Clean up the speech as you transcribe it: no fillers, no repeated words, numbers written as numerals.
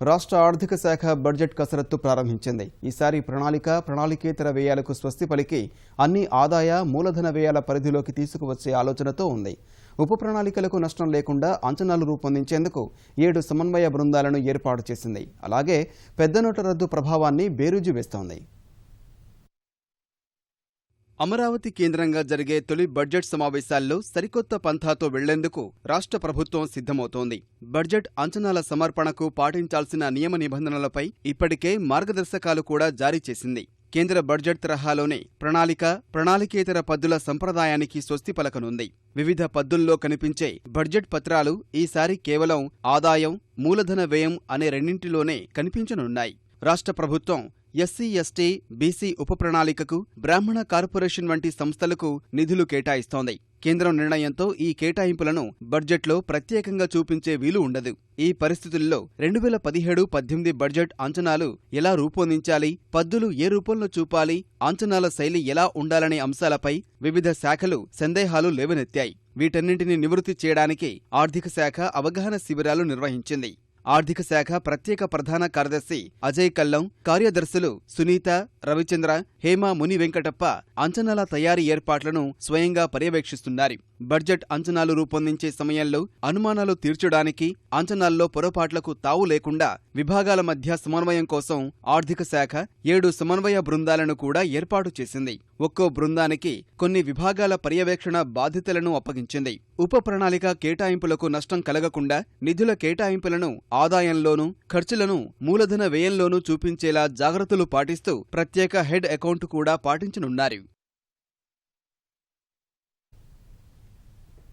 రాష్ట్ర ఆర్థిక శాఖ బడ్జెట్ కసరత్తు ప్రారంభించింది. ఈసారి ప్రణాళికేతర వ్యయాలకు స్వస్తి పలికి అన్ని ఆదాయ మూలధన వ్యయాల పరిధిలోకి తీసుకువచ్చే ఆలోచనతో ఉంది. ఉప ప్రణాళికలకు నష్టం లేకుండా అంచనాలు రూపొందించేందుకు 7 సమన్వయ బృందాలను ఏర్పాటు చేసింది. అలాగే పెద్ద నోట్ల రద్దు ప్రభావాన్ని బేరీజు వేస్తోంది. అమరావతి కేంద్రంగా జరిగే తొలి బడ్జెట్ సమావేశాల్లో సరికొత్త పంథాతో వెళ్లేందుకు రాష్ట్ర ప్రభుత్వం సిద్ధమవుతోంది. బడ్జెట్ అంచనాల సమర్పణకు పాటించాల్సిన నియమ నిబంధనలపై ఇప్పటికే మార్గదర్శకాలు కూడా జారీ చేసింది. కేంద్ర బడ్జెట్ తరహాలోనే ప్రణాళికేతర పద్దుల సంప్రదాయానికి స్వస్తి పలకనుంది. వివిధ పద్దుల్లో కనిపించే బడ్జెట్ పత్రాలు ఈసారి కేవలం ఆదాయం, మూలధన వ్యయం అనే రెండింటిలోనే కనిపించనున్నాయి. రాష్ట్ర ప్రభుత్వం ఎస్సీ, ఎస్టీ, బీసీ ఉప ప్రణాళికకు, బ్రాహ్మణ కార్పొరేషన్ వంటి సంస్థలకు నిధులు కేటాయిస్తోంది. కేంద్రం నిర్ణయంతో ఈ కేటాయింపులను బడ్జెట్లో ప్రత్యేకంగా చూపించే వీలు ఉండదు. ఈ పరిస్థితుల్లో 2017-18 బడ్జెట్ అంచనాలు ఎలా రూపొందించాలి, పద్దులు ఏ రూపంలో చూపాలి, అంచనాల శైలి ఎలా ఉండాలనే అంశాలపై వివిధ శాఖలు సందేహాలు లేవనెత్తాయి. వీటన్నింటినీ నివృత్తి చేయడానికి ఆర్థిక శాఖ అవగాహన శిబిరాలు నిర్వహించింది. ఆర్థిక శాఖ ప్రత్యేక ప్రధాన కార్యదర్శి అజయ్ కల్లం, కార్యదర్శులు సునీత, రవిచంద్ర, హేమ ముని వెంకటప్ప అంచనాల తయారీ ఏర్పాట్లను స్వయంగా పర్యవేక్షిస్తున్నారు. బడ్జెట్ అంచనాలు రూపొందించే సమయంలో అనుమానాలు తీర్చడానికి, అంచనాల్లో పొరపాట్లకు తావు లేకుండా విభాగాల మధ్య సమన్వయం కోసం ఆర్థిక శాఖ 7 సమన్వయ బృందాలను కూడా ఏర్పాటు చేసింది. ఒక్కో బృందానికి కొన్ని విభాగాల పర్యవేక్షణ బాధ్యతలను అప్పగించింది. ఉప ప్రణాళిక కేటాయింపులకు నష్టం కలగకుండా నిధుల కేటాయింపులను ఆదాయంలోనూ, ఖర్చులను మూలధన వ్యయంలోనూ చూపించేలా జాగ్రత్తలు పాటిస్తూ ప్రత్యేక హెడ్ అకౌంట్ కూడా పాటించనున్నారు.